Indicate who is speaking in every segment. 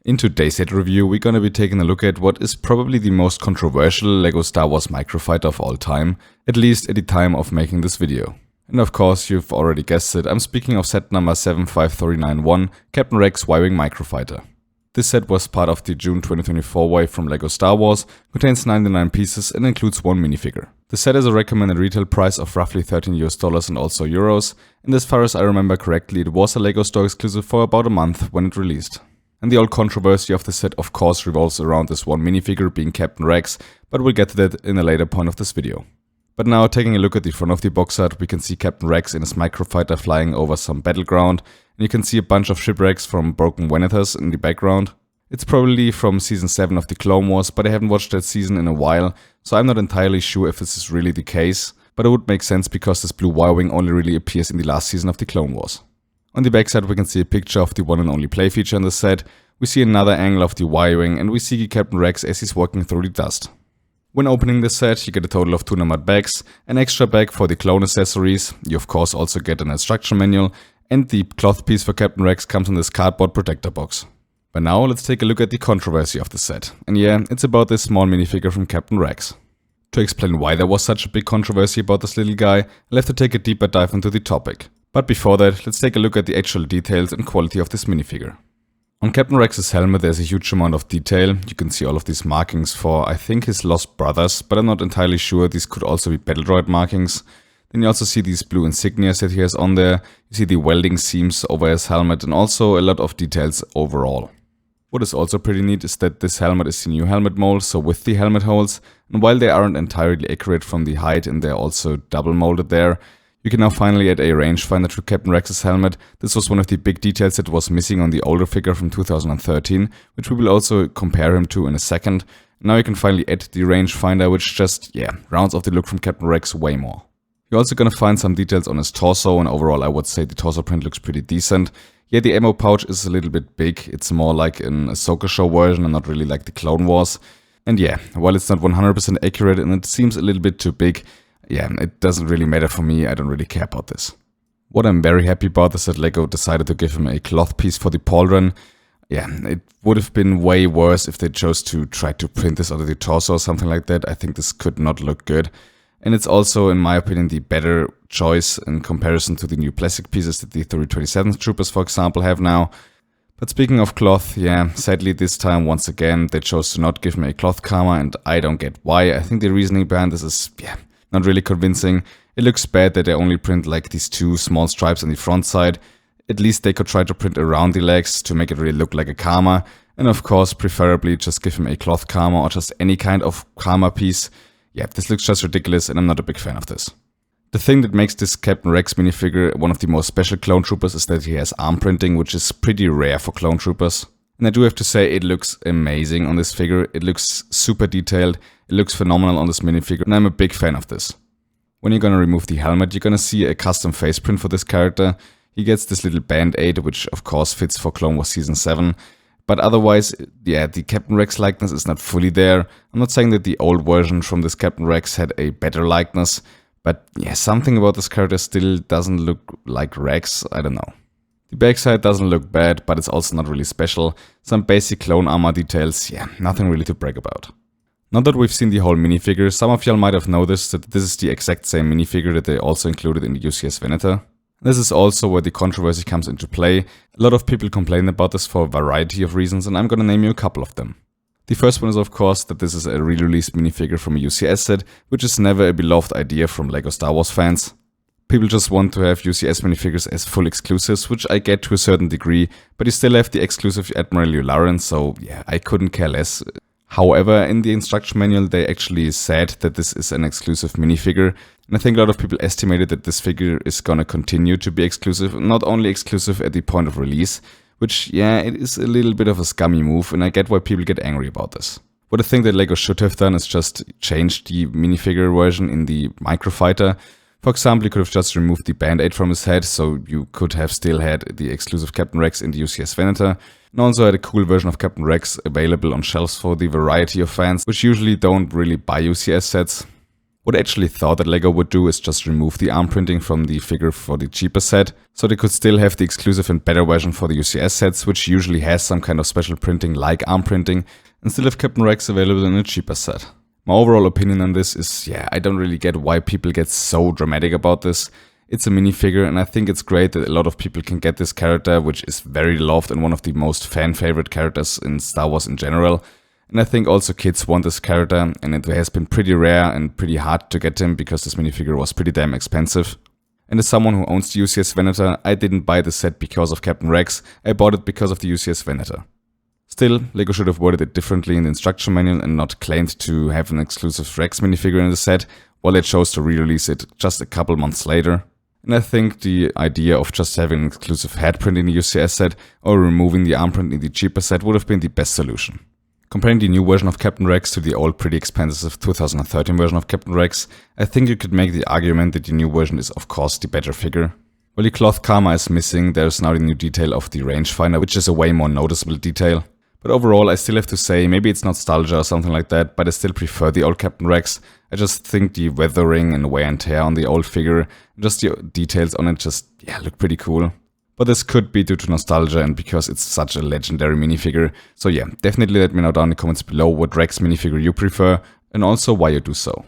Speaker 1: In today's set review, we're gonna be taking a look at what is probably the most controversial LEGO Star Wars Microfighter of all time, at least at the time of making this video. And of course, you've already guessed it, I'm speaking of set number 75391, Captain Rex Y-Wing Microfighter. This set was part of the June 2024 wave from LEGO Star Wars, contains 99 pieces and includes one minifigure. The set has a recommended retail price of roughly $13 and also euros, and as far as I remember correctly, it was a LEGO store exclusive for about a month when it released. And the old controversy of the set of course revolves around this one minifigure being Captain Rex, but we'll get to that in a later point of this video. But now, taking a look at the front of the box art, we can see Captain Rex in his microfighter flying over some battleground, and you can see a bunch of shipwrecks from broken Venethers in the background. It's probably from season 7 of the Clone Wars, but I haven't watched that season in a while, so I'm not entirely sure if this is really the case, but it would make sense because this blue Y-Wing only really appears in the last season of the Clone Wars. On the backside we can see a picture of the one and only play feature in the set, we see another angle of the Y-Wing, and we see Captain Rex as he's walking through the dust. When opening the set, you get a total of 2 numbered bags, an extra bag for the clone accessories, you of course also get an instruction manual, and the cloth piece for Captain Rex comes in this cardboard protector box. But now let's take a look at the controversy of the set, and yeah, it's about this small minifigure from Captain Rex. To explain why there was such a big controversy about this little guy, I'll have to take a deeper dive into the topic. But before that, let's take a look at the actual details and quality of this minifigure. On Captain Rex's helmet there's a huge amount of detail. You can see all of these markings for, I think, his lost brothers, but I'm not entirely sure, these could also be battle droid markings. Then you also see these blue insignias that he has on there, you see the welding seams over his helmet, and also a lot of details overall. What is also pretty neat is that this helmet is the new helmet mold, so with the helmet holes, and while they aren't entirely accurate from the height and they're also double molded there, you can now finally add a rangefinder to Captain Rex's helmet. This was one of the big details that was missing on the older figure from 2013, which we will also compare him to in a second. Now you can finally add the rangefinder, which just, rounds off the look from Captain Rex way more. You're also gonna find some details on his torso, and overall I would say the torso print looks pretty decent. Yeah, the ammo pouch is a little bit big, it's more like an Ahsoka show version and not really like the Clone Wars. And yeah, while it's not 100% accurate and it seems a little bit too big, it doesn't really matter for me, I don't really care about this. What I'm very happy about is that LEGO decided to give him a cloth piece for the pauldron. It would have been way worse if they chose to try to print this onto the torso or something like that. I think this could not look good. And it's also, in my opinion, the better choice in comparison to the new plastic pieces that the 327th Troopers, for example, have now. But speaking of cloth, sadly this time, once again, they chose to not give me a cloth karma, and I don't get why. I think the reasoning behind this is, not really convincing. It looks bad that they only print like these 2 small stripes on the front side. At least they could try to print around the legs to make it really look like a karma. And of course, preferably just give him a cloth karma or just any kind of karma piece. This looks just ridiculous and I'm not a big fan of this. The thing that makes this Captain Rex minifigure one of the most special clone troopers is that he has arm printing, which is pretty rare for clone troopers. And I do have to say, it looks amazing on this figure. It looks super detailed, it looks phenomenal on this minifigure, and I'm a big fan of this. When you're gonna remove the helmet, you're gonna see a custom face print for this character. He gets this little band-aid, which of course fits for Clone Wars Season 7. But otherwise, the Captain Rex likeness is not fully there. I'm not saying that the old version from this Captain Rex had a better likeness, but something about this character still doesn't look like Rex, I don't know. The backside doesn't look bad, but it's also not really special. Some basic clone armor details, nothing really to brag about. Now that we've seen the whole minifigure, some of y'all might have noticed that this is the exact same minifigure that they also included in the UCS Veneter. This is also where the controversy comes into play. A lot of people complain about this for a variety of reasons, and I'm gonna name you a couple of them. The first one is of course that this is a re-released minifigure from a UCS set, which is never a beloved idea from LEGO Star Wars fans. People just want to have UCS minifigures as full exclusives, which I get to a certain degree, but you still have the exclusive Admiral Yularen, so I couldn't care less. However, in the instruction manual they actually said that this is an exclusive minifigure, and I think a lot of people estimated that this figure is gonna continue to be exclusive, not only exclusive at the point of release, which it is a little bit of a scummy move, and I get why people get angry about this. What I think that LEGO should have done is just change the minifigure version in the Microfighter. For example, you could have just removed the band-aid from his head, so you could have still had the exclusive Captain Rex in the UCS Veneter, and also had a cool version of Captain Rex available on shelves for the variety of fans, which usually don't really buy UCS sets. What I actually thought that LEGO would do is just remove the arm printing from the figure for the cheaper set, so they could still have the exclusive and better version for the UCS sets, which usually has some kind of special printing like arm printing, and still have Captain Rex available in a cheaper set. My overall opinion on this is, I don't really get why people get so dramatic about this. It's a minifigure, and I think it's great that a lot of people can get this character, which is very loved and one of the most fan favorite characters in Star Wars in general. And I think also kids want this character, and it has been pretty rare and pretty hard to get him because this minifigure was pretty damn expensive. And as someone who owns the UCS Venator, I didn't buy the set because of Captain Rex, I bought it because of the UCS Venator. Still, LEGO should have worded it differently in the instruction manual and not claimed to have an exclusive Rex minifigure in the set, while they chose to re-release it just a couple months later. And I think the idea of just having an exclusive head print in the UCS set or removing the arm print in the cheaper set would have been the best solution. Comparing the new version of Captain Rex to the old pretty expensive 2013 version of Captain Rex, I think you could make the argument that the new version is of course the better figure. While the cloth karma is missing, there's now the new detail of the rangefinder, which is a way more noticeable detail. But overall, I still have to say, maybe it's nostalgia or something like that, but I still prefer the old Captain Rex. I just think the weathering and wear and tear on the old figure, just the details on it just, look pretty cool. But this could be due to nostalgia and because it's such a legendary minifigure. So definitely let me know down in the comments below what Rex minifigure you prefer and also why you do so.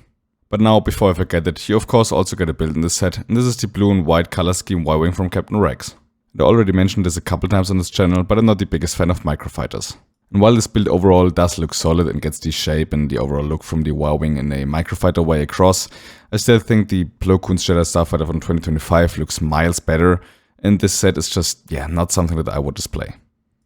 Speaker 1: But now, before I forget it, you of course also get a build in this set, and this is the blue and white color scheme Y-Wing from Captain Rex. I already mentioned this a couple times on this channel, but I'm not the biggest fan of Microfighters. And while this build overall does look solid and gets the shape and the overall look from the Y-Wing in a Microfighter way across, I still think the Plo Koon's Jedi Starfighter from 2025 looks miles better, and this set is just, not something that I would display.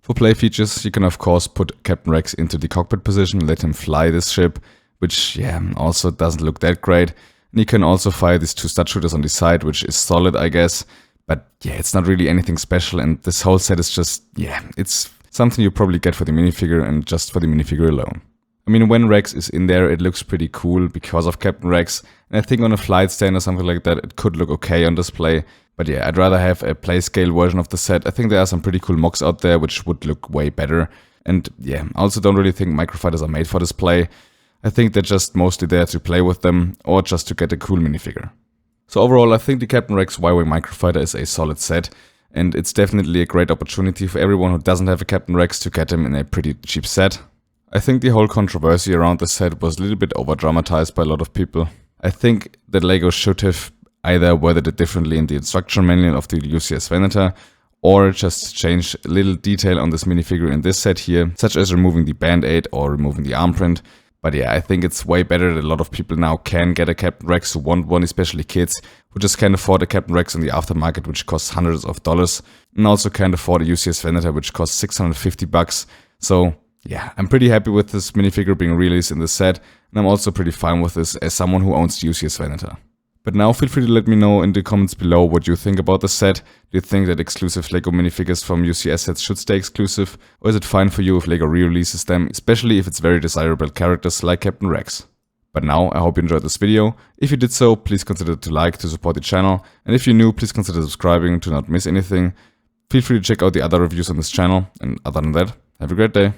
Speaker 1: For play features, you can of course put Captain Rex into the cockpit position, let him fly this ship, which also doesn't look that great. And you can also fire these two stud shooters on the side, which is solid I guess, but it's not really anything special, and this whole set is just, it's something you probably get for the minifigure and just for the minifigure alone. I mean, when Rex is in there, it looks pretty cool because of Captain Rex, and I think on a flight stand or something like that, it could look okay on display. But I'd rather have a play scale version of the set. I think there are some pretty cool mocks out there which would look way better. And I also don't really think Microfighters are made for display. I think they're just mostly there to play with them or just to get a cool minifigure. So overall, I think the Captain Rex Y-Wing Microfighter is a solid set, and it's definitely a great opportunity for everyone who doesn't have a Captain Rex to get him in a pretty cheap set. I think the whole controversy around the set was a little bit over dramatized by a lot of people. I think that LEGO should have either worded it differently in the instruction manual of the UCS Venator, or just change a little detail on this minifigure in this set here, such as removing the band-aid or removing the arm print. But I think it's way better that a lot of people now can get a Captain Rex who want one, especially kids, who just can't afford a Captain Rex on the aftermarket, which costs hundreds of dollars, and also can't afford a UCS Venator, which costs $650. So I'm pretty happy with this minifigure being released in this set, and I'm also pretty fine with this as someone who owns the UCS Venator. But now feel free to let me know in the comments below what you think about the set. Do you think that exclusive LEGO minifigures from UCS sets should stay exclusive? Or is it fine for you if LEGO re-releases them, especially if it's very desirable characters like Captain Rex? But now, I hope you enjoyed this video. If you did so, please consider to like to support the channel. And if you're new, please consider subscribing to not miss anything. Feel free to check out the other reviews on this channel. And other than that, have a great day.